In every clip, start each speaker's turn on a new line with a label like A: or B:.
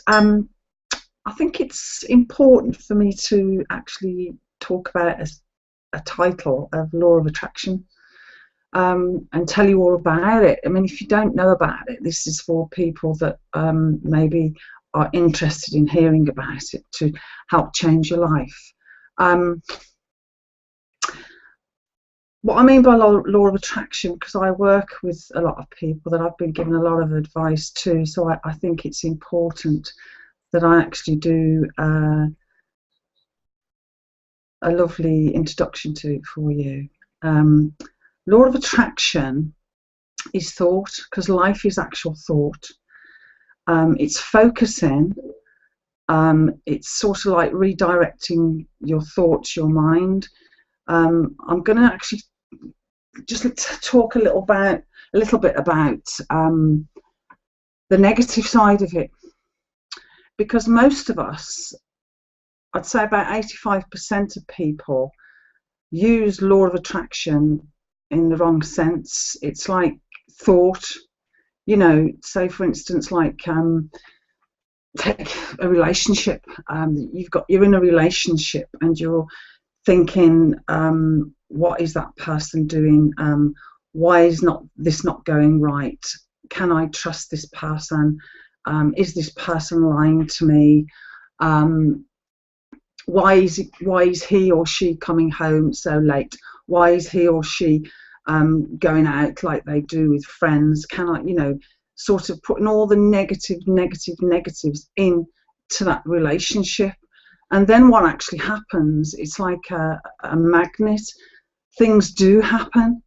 A: I think it's important for me to actually talk about it as a title of Law of Attraction, and tell you all about it. I mean, if you don't know about it, this is for people that maybe are interested in hearing about it to help change your life. What I mean by law of attraction, because I work with a lot of people that I've been giving a lot of advice to, so I think it's important that I actually do a lovely introduction to it for you. Law of attraction is thought, because life is actual thought. It's focusing. It's sort of like redirecting your thoughts, your mind. I'm going to actually just talk a little bit about the negative side of it, because most of us, I'd say about 85% of people, use law of attraction in the wrong sense. It's like thought, you know, say for instance, like take a relationship. You're in a relationship and you're thinking, what is that person doing? Why is this not going right? Can I trust this person? Is this person lying to me? Why is he or she coming home so late? Why is he or she going out like they do with friends? Can I, you know, sort of putting all the negatives into that relationship. And then what actually happens, it's like a magnet. Things do happen.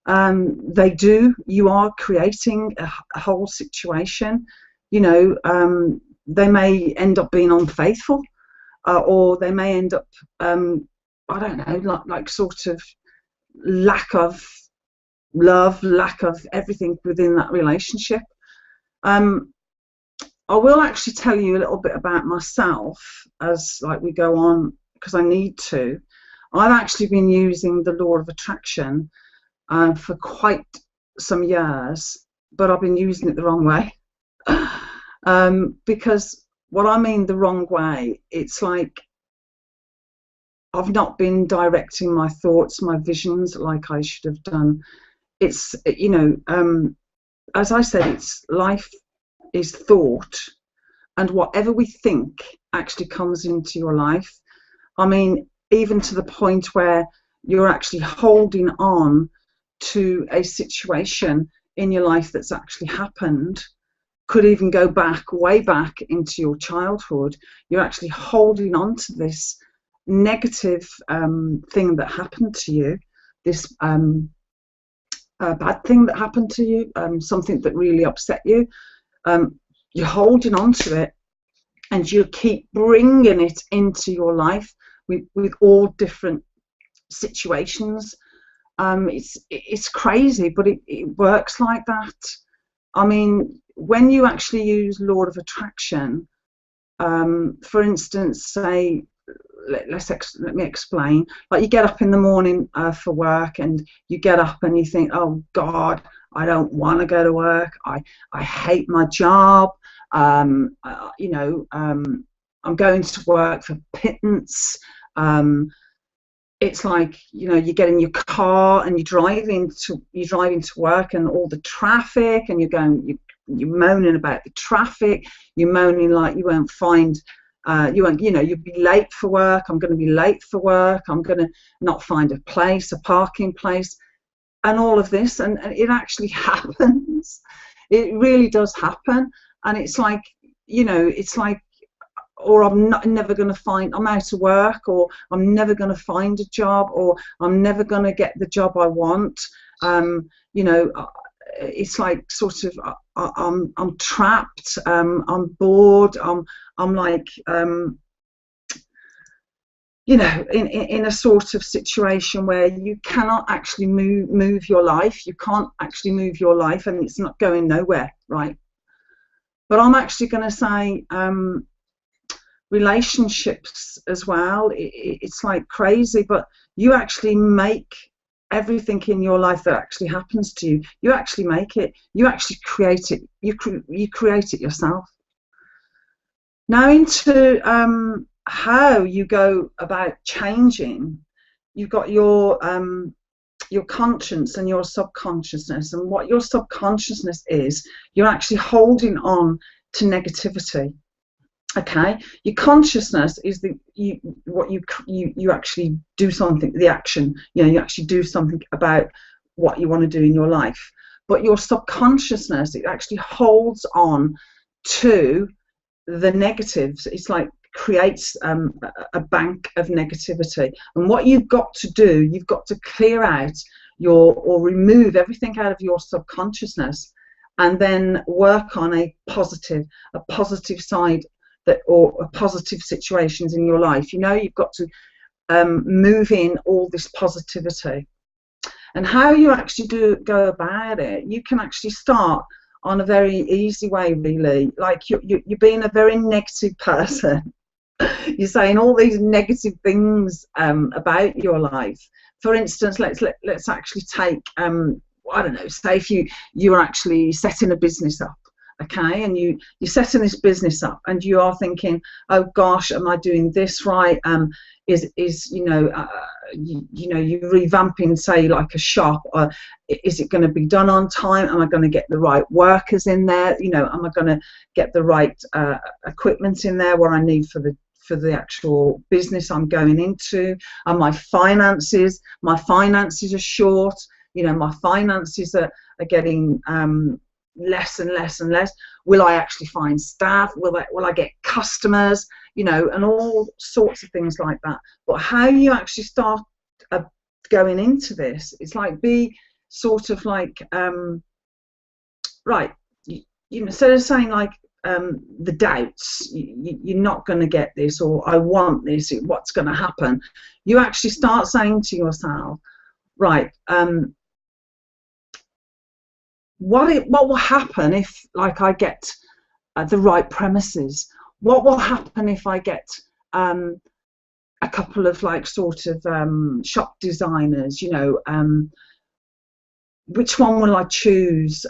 A: They do. You are creating a whole situation. You know, they may end up being unfaithful, or they may end up, I don't know, like sort of lack of love, lack of everything within that relationship. I will actually tell you a little bit about myself as like we go on, because I need to. I've actually been using the law of attraction for quite some years, but I've been using it the wrong way. Because what I mean the wrong way, it's like I've not been directing my thoughts, my visions like I should have done. It's, you know, as I said, it's life is thought, and whatever we think actually comes into your life. I mean, even to the point where you're actually holding on to a situation in your life that's actually happened, could even go back, way back into your childhood. You're actually holding on to this negative thing that happened to you, this bad thing that happened to you, something that really upset you. You're holding on to it, and you keep bringing it into your life with all different situations. It's crazy, but it works like that. I mean, when you actually use law of attraction, for instance, say, let me explain. Like, you get up in the morning for work, and you get up and you think, oh God, I don't want to go to work. I hate my job. You know, I'm going to work for pittance. It's like, you know, you get in your car and you're driving to work, and all the traffic, and you're moaning about the traffic. You're moaning like you won't find. You know, you'll be late for work. I'm going to be late for work. I'm going to not find a parking place, and all of this, and it actually happens. It really does happen, and it's like, you know, it's like, or I'm never going to find. I'm out of work, or I'm never going to find a job, or I'm never going to get the job I want. You know, it's like sort of I'm trapped. I'm bored. I'm like, you know, in a sort of situation where you cannot actually move your life. You can't actually move your life, and it's not going nowhere, right? But I'm actually going to say relationships as well. It's like crazy, but you actually make everything in your life that actually happens to you. You actually make it. You actually create it. You create it yourself. Now into how you go about changing. You've got your conscience and your subconsciousness, and what your subconsciousness is, you're actually holding on to negativity. Okay, your consciousness is what you actually do something, the action, you actually do something about what you want to do in your life. But your subconsciousness, it actually holds on to the negatives. It's like creates a bank of negativity, and what you've got to do, you've got to clear out or remove everything out of your subconsciousness, and then work on a positive side, or positive situations in your life. You've got to move in all this positivity. And how you actually go about it, you can actually start on a very easy way, really. Like you're being a very negative person. You're saying all these negative things about your life. For instance, let's actually take I don't know, say if you're actually setting a business up, okay, and you're setting this business up, and you are thinking, oh gosh, am I doing this right? You're revamping, say, like a shop, or is it going to be done on time? Am I going to get the right workers in there? Am I going to get the right equipment in there, what I need for the actual business I'm going into? And my finances are short. My finances are getting less and less and less. Will I actually find staff? Will I get customers? And all sorts of things like that. But how you actually start going into this, it's like, be sort of like right. Instead of saying like the doubts, you're not going to get this, or I want this, what's going to happen? You actually start saying to yourself, right, what will happen if, like, I get the right premises? What will happen if I get a couple of, like, sort of shop designers? Which one will I choose?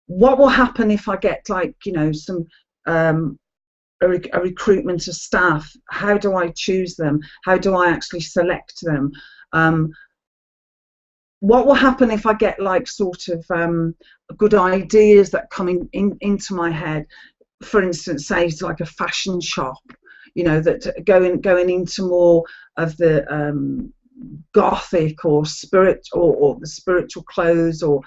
A: What will happen if I get, like, some a recruitment of staff? How do I choose them? How do I actually select them? What will happen if I get, like, sort of good ideas that come into my head? For instance, say it's like a fashion shop, that going into more of the gothic or spirit, or the spiritual clothes, or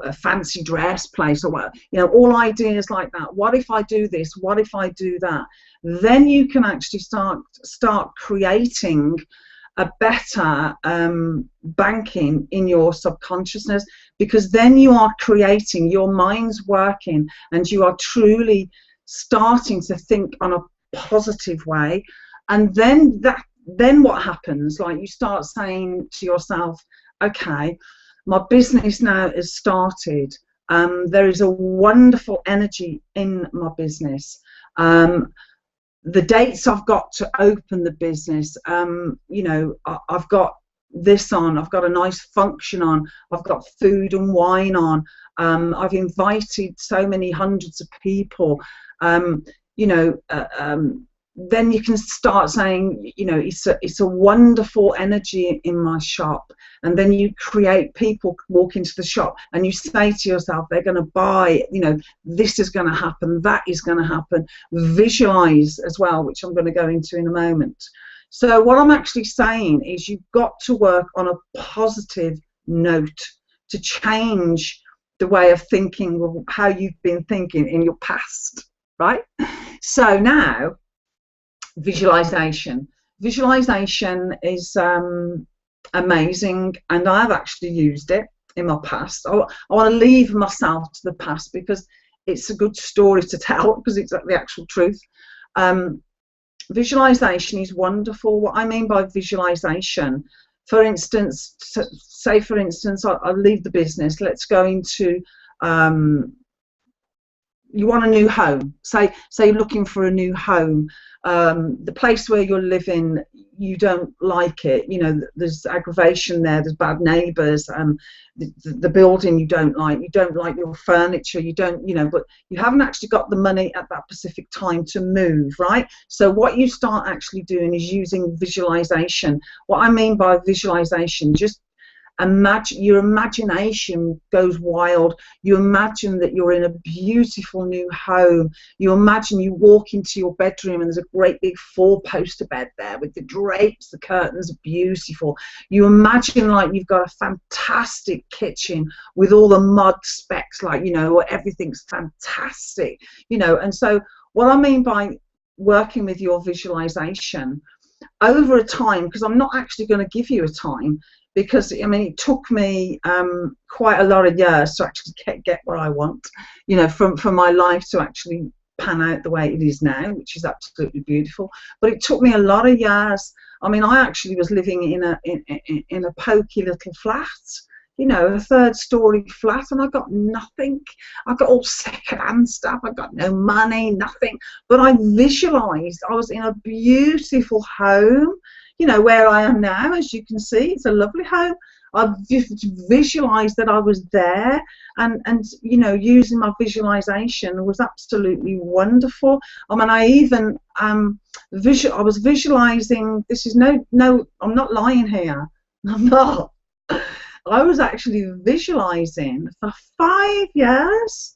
A: a fancy dress place, or what, all ideas like that. What if I do this? What if I do that? Then you can actually start creating a better banking in your subconsciousness, because then you are creating, your mind's working, and you are truly starting to think on a positive way. And then what happens, like, you start saying to yourself, okay, my business now has started. There is a wonderful energy in my business. The dates I've got to open the business, I've got this on, I've got a nice function on, I've got food and wine on, I've invited so many hundreds of people, then you can start saying, it's a wonderful energy in my shop. And then you create people walk into the shop, and you say to yourself, they're going to buy, this is going to happen, that is going to happen. Visualize as well, which I'm going to go into in a moment. So what I'm actually saying is, you've got to work on a positive note to change the way of thinking, or how you've been thinking in your past, right? So now, visualization is amazing, and I've actually used it in my past. I want to leave myself to the past, because it's a good story to tell, because it's the actual truth. Visualization is wonderful. What I mean by visualization, for instance, say for instance, I'll leave the business, let's go into you want a new home. Say you're looking for a new home. The place where you're living, you don't like it, you know, there's aggravation there, there's bad neighbours, the building you don't like your furniture, you don't, you know, but you haven't actually got the money at that specific time to move, right? So what you start actually doing is using visualization. What I mean by visualization, just imagine, your imagination goes wild. You imagine that you're in a beautiful new home. You imagine you walk into your bedroom and there's a great big 4-poster bed there with the drapes, the curtains are beautiful. You imagine like you've got a fantastic kitchen with all the mud specks, like, you know, everything's fantastic, you know. And so what I mean by working with your visualization over a time, because I'm not actually going to give you a time, because I mean it took me quite a lot of years to actually get what I want, you know, for my life to actually pan out the way it is now, which is absolutely beautiful. But it took me a lot of years. I mean, I actually was living in a pokey little flat, you know, a 3rd-story flat, and I got nothing. I got all second-hand stuff. I got no money, nothing. But I visualised I was in a beautiful home, you know, where I am now. As you can see, it's a lovely home. I visualised that I was there, and you know, using my visualisation was absolutely wonderful. I mean, I even I was visualising. This is no, I'm not lying here. I'm not. I was actually visualising for 5 years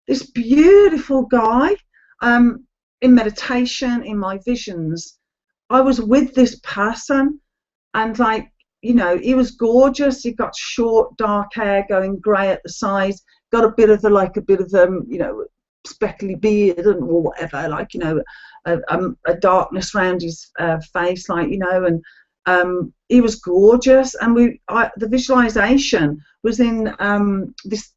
A: this beautiful guy in meditation, in my visions. I was with this person, and like, you know, he was gorgeous. He got short, dark hair going grey at the sides, got a bit of you know, speckly beard or whatever, like, you know, a darkness around his face, like, you know, and he was gorgeous. And the visualization was in this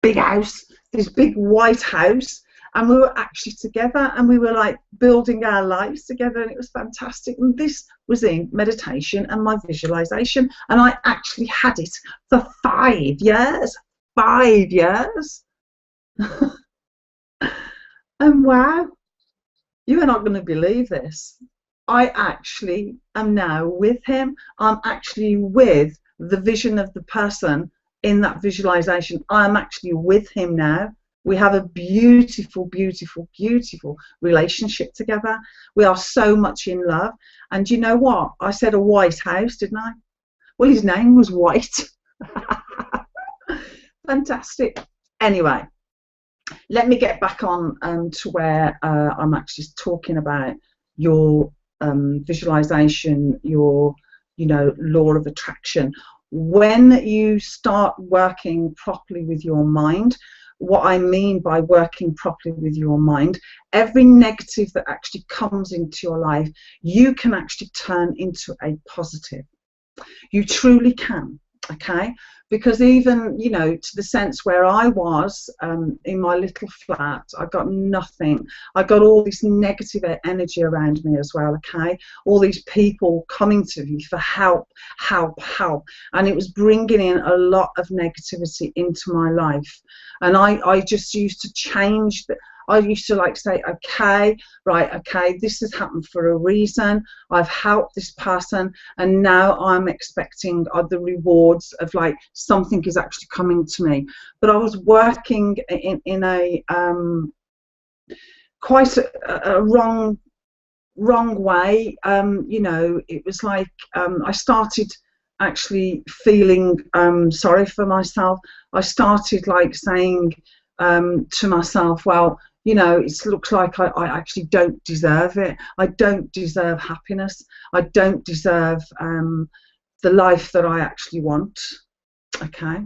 A: big house, this big white house, and we were actually together, and we were like building our lives together, and it was fantastic. And this was in meditation and my visualization, and I actually had it for 5 years. 5 years. And wow, you are not going to believe this. I actually am now with him. I'm actually with the vision of the person in that visualization. I'm actually with him now. We have a beautiful, beautiful, beautiful relationship together. We are so much in love. And you know what? I said a white house, didn't I? Well, his name was White. Fantastic. Anyway, let me get back on to where I'm actually talking about your visualization, your, you know, law of attraction. When you start working properly with your mind, what I mean by working properly with your mind, every negative that actually comes into your life, you can actually turn into a positive. You truly can, okay? Because even, you know, to the sense where I was in my little flat, I got nothing. I got all this negative energy around me as well, okay? All these people coming to me for help, help, help. And it was bringing in a lot of negativity into my life. And I just used to change the... I used to like say, okay, right, okay, this has happened for a reason. I've helped this person, and now I'm expecting the rewards of like something is actually coming to me. But I was working in a quite a wrong way. You know, it was like I started actually feeling sorry for myself. I started like saying to myself, well, you know, it looks like I actually don't deserve it. I don't deserve happiness. I don't deserve the life that I actually want. Okay.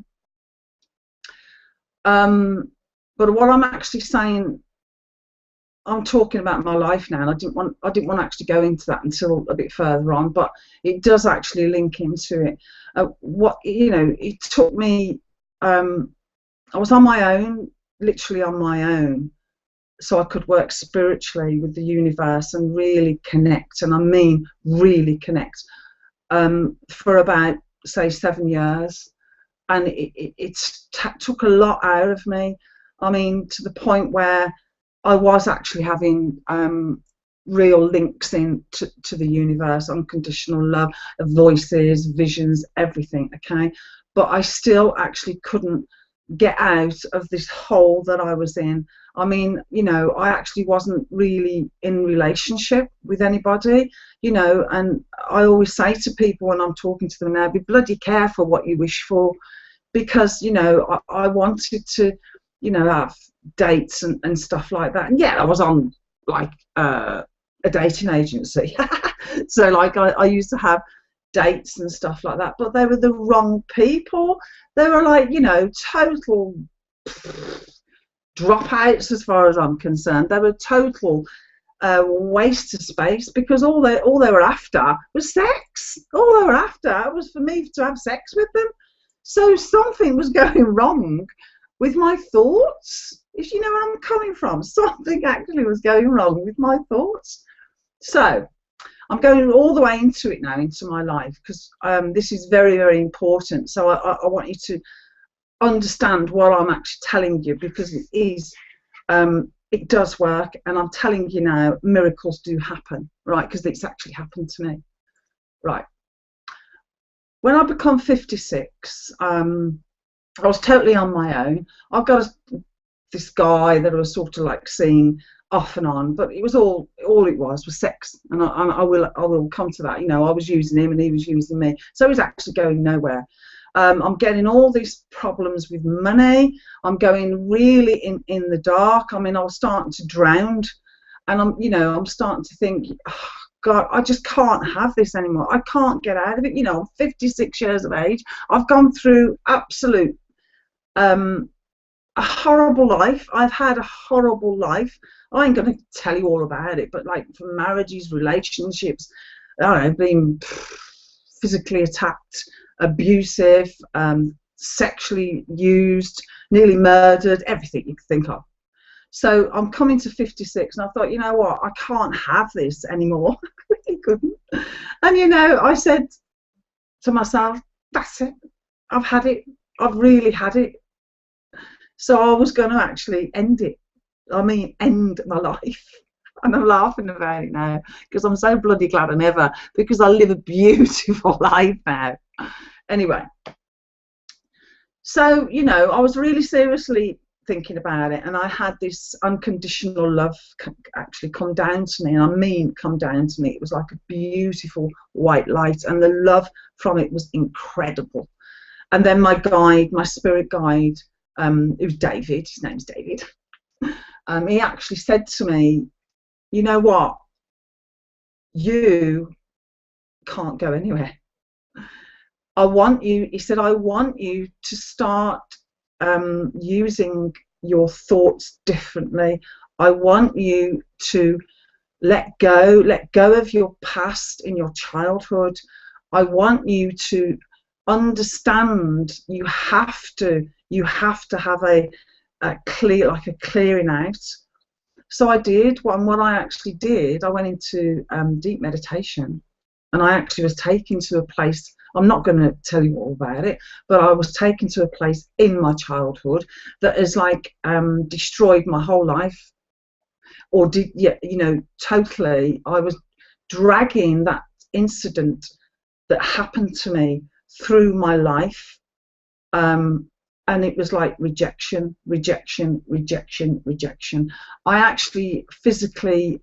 A: But what I'm actually saying, I'm talking about my life now, and I didn't want to actually go into that until a bit further on, but it does actually link into it. What, you know, it took me. I was on my own, literally on my own, so I could work spiritually with the universe and really connect, and I mean really connect, for about, say, 7 years. And it took a lot out of me. I mean, to the point where I was actually having real links in to the universe, unconditional love, voices, visions, everything, okay? But I still actually couldn't get out of this hole that I was in. I mean, you know, I actually wasn't really in relationship with anybody, you know, and I always say to people when I'm talking to them now, be bloody careful what you wish for, because, you know, I wanted to, you know, have dates and stuff like that. And yeah, I was on like a dating agency. So like I used to have dates and stuff like that, but they were the wrong people. They were like, you know, total dropouts as far as I'm concerned. They were total waste of space, because all they were after was sex. All they were after was for me to have sex with them. So something was going wrong with my thoughts, if you know where I'm coming from. Something actually was going wrong with my thoughts. So I'm going all the way into it now, into my life, because this is very, very important. So I want you to understand what I'm actually telling you, because it is, it does work, and I'm telling you now, miracles do happen, right? Because it's actually happened to me, right? When I become 56, I was totally on my own. I've got this guy that I was sort of like seeing off and on, but it was all it was sex, and I will come to that. You know, I was using him and he was using me, so it was actually going nowhere. I'm getting all these problems with money. I'm going really in the dark. I mean, I was starting to drown, and I'm starting to think, oh, God, I just can't have this anymore. I can't get out of it. You know, I'm 56 years of age. I've gone through absolute a horrible life. I've had a horrible life. I ain't going to tell you all about it, but like from marriages, relationships, I don't know, being physically attacked, abusive, sexually used, nearly murdered, everything you could think of. So I'm coming to 56, and I thought, you know what, I can't have this anymore. I really couldn't. And, you know, I said to myself, that's it. I've had it. I've really had it. So I was going to actually end it. I mean, end my life. And I'm laughing about it now, because I'm so bloody glad I never, because I live a beautiful life now. Anyway, so, you know, I was really seriously thinking about it, and I had this unconditional love actually come down to me, and I mean come down to me. It was like a beautiful white light, and the love from it was incredible. And then my guide, my spirit guide, it was David, his name's David, he actually said to me, you know what, you can't go anywhere. I want you, he said, I want you to start using your thoughts differently. I want you to let go of your past in your childhood. I want you to understand you have to have a clear, like a clearing out. So I did, and what I actually did, I went into deep meditation, and I actually was taken to a place. I'm not going to tell you all about it, but I was taken to a place in my childhood that has like destroyed my whole life, or totally. I was dragging that incident that happened to me through my life, and it was like rejection. I actually physically,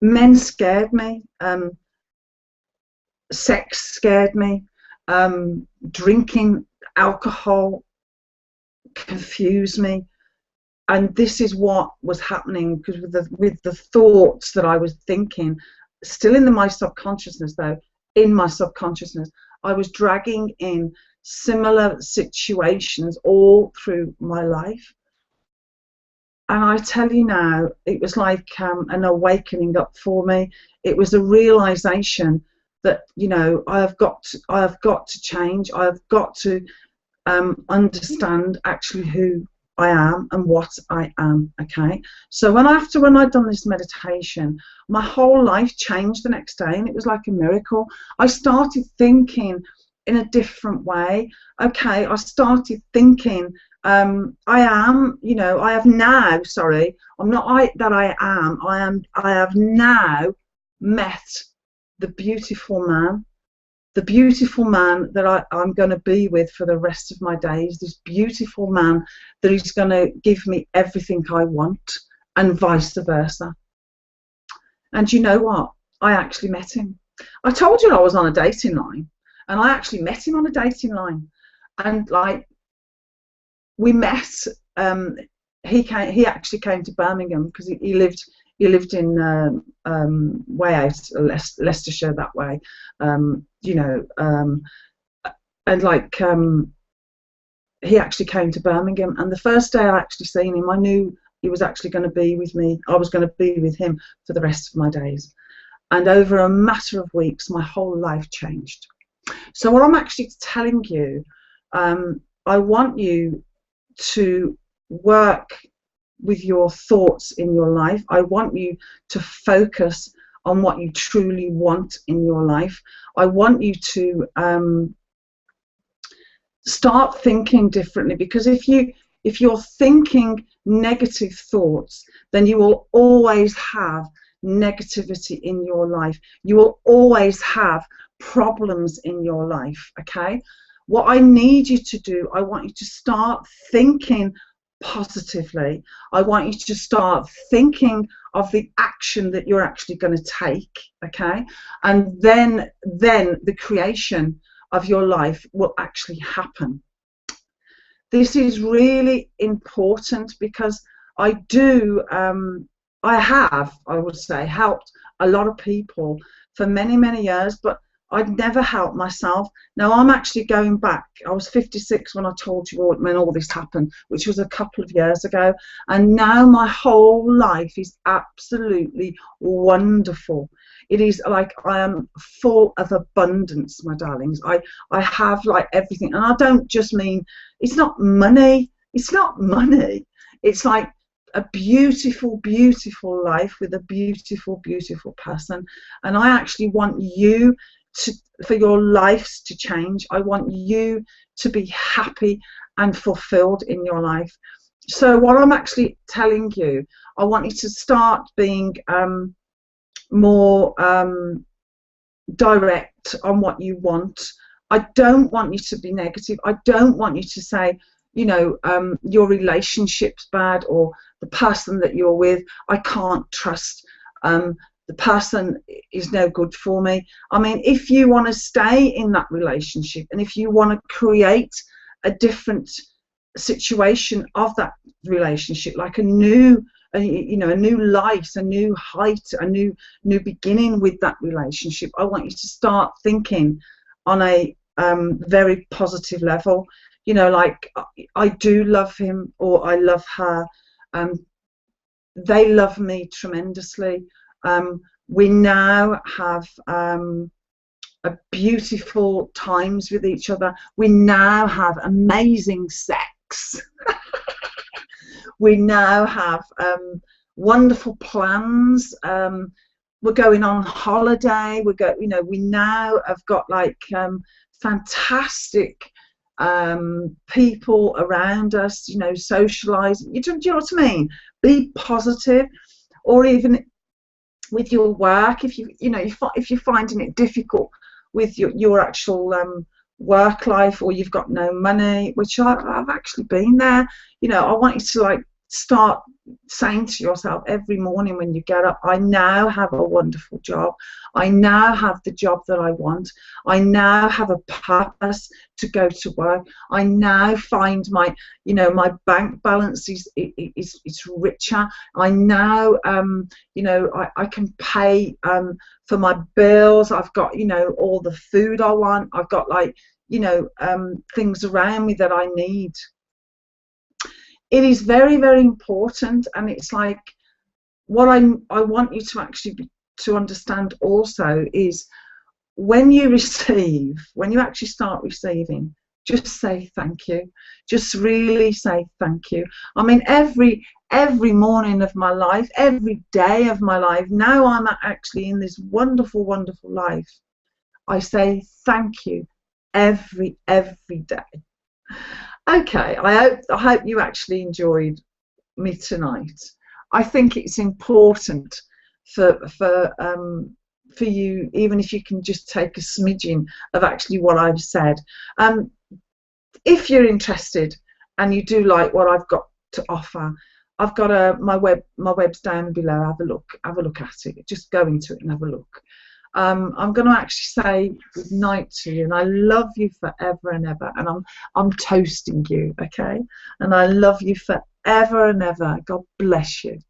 A: men scared me. Sex scared me, drinking alcohol confused me, and this is what was happening, because with the thoughts that I was thinking, still in my subconsciousness though, in my subconsciousness, I was dragging in similar situations all through my life. And I tell you now, it was like an awakening up for me. It was a realization that, you know, I have got to change. I have got to understand actually who I am and what I am. Okay, so when I'd done this meditation, my whole life changed the next day, and it was like a miracle. I started thinking in a different way. Okay, I started thinking I am, you know, I have now, sorry, I'm not I have now met the beautiful man that I'm going to be with for the rest of my days, this beautiful man that is going to give me everything I want, and vice versa. And you know what? I actually met him. I told you I was on a dating line, and I actually met him on a dating line. And like, we met. He actually came to Birmingham because he lived in way out Leicestershire that way, you know, and like he actually came to Birmingham, and the first day I actually seen him, I knew he was actually going to be with me. I was going to be with him for the rest of my days, and over a matter of weeks, my whole life changed. So what I'm actually telling you, I want you to work with your thoughts in your life. I want you to focus on what you truly want in your life. I want you to start thinking differently, because if you're thinking negative thoughts, then you will always have negativity in your life. You will always have problems in your life, okay? What I need you to do, I want you to start thinking positively. I want you to start thinking of the action that you're actually going to take, okay? And then the creation of your life will actually happen. This is really important, because I would say, helped a lot of people for many, many years, but I'd never helped myself. Now I'm actually going back. I was 56 when I told you when all this happened, which was a couple of years ago, and now my whole life is absolutely wonderful. It is like I am full of abundance, my darlings. I have like everything, and I don't just mean, it's not money. It's not money. It's like a beautiful, beautiful life with a beautiful, beautiful person. And I actually want you for your lives to change. I want you to be happy and fulfilled in your life. So what I'm actually telling you, I want you to start being more direct on what you want. I don't want you to be negative. I don't want you to say, you know, your relationship's bad, or the person that you're with, I can't trust. The person is no good for me. I mean, if you want to stay in that relationship, and if you want to create a different situation of that relationship, like a new, you know, a new light, a new height, a new beginning with that relationship, I want you to start thinking on a very positive level. You know, like, I do love him, or I love her. They love me tremendously. We now have a beautiful times with each other. We now have amazing sex. We now have wonderful plans. We're going on holiday. You know, we now have got like fantastic people around us. You know, socialising. Do you know what I mean? Be positive, or even with your work, if you're finding it difficult with your actual work life, or you've got no money, which I've actually been there. You know, I want you to like start saying to yourself every morning when you get up, I now have a wonderful job. I now have the job that I want. I now have a purpose to go to work. I now find my, you know, my bank balance is richer. I now, you know, I can pay for my bills. I've got, you know, all the food I want. I've got like, you know, things around me that I need. It is very, very important, and it's like what I want you to actually to understand also is when you receive, when you actually start receiving, just say thank you. Just really say thank you. I mean, every morning of my life, every day of my life, now I'm actually in this wonderful, wonderful life, I say thank you every day. Okay, I hope you actually enjoyed me tonight. I think it's important for you, even if you can just take a smidgen of actually what I've said. Um, if you're interested and you do like what I've got to offer, I've got my web's down below. Have a look at it. Just go into it and have a look. I'm going to actually say good night to you, and I love you forever and ever, and I'm toasting you, okay? And I love you forever and ever. God bless you.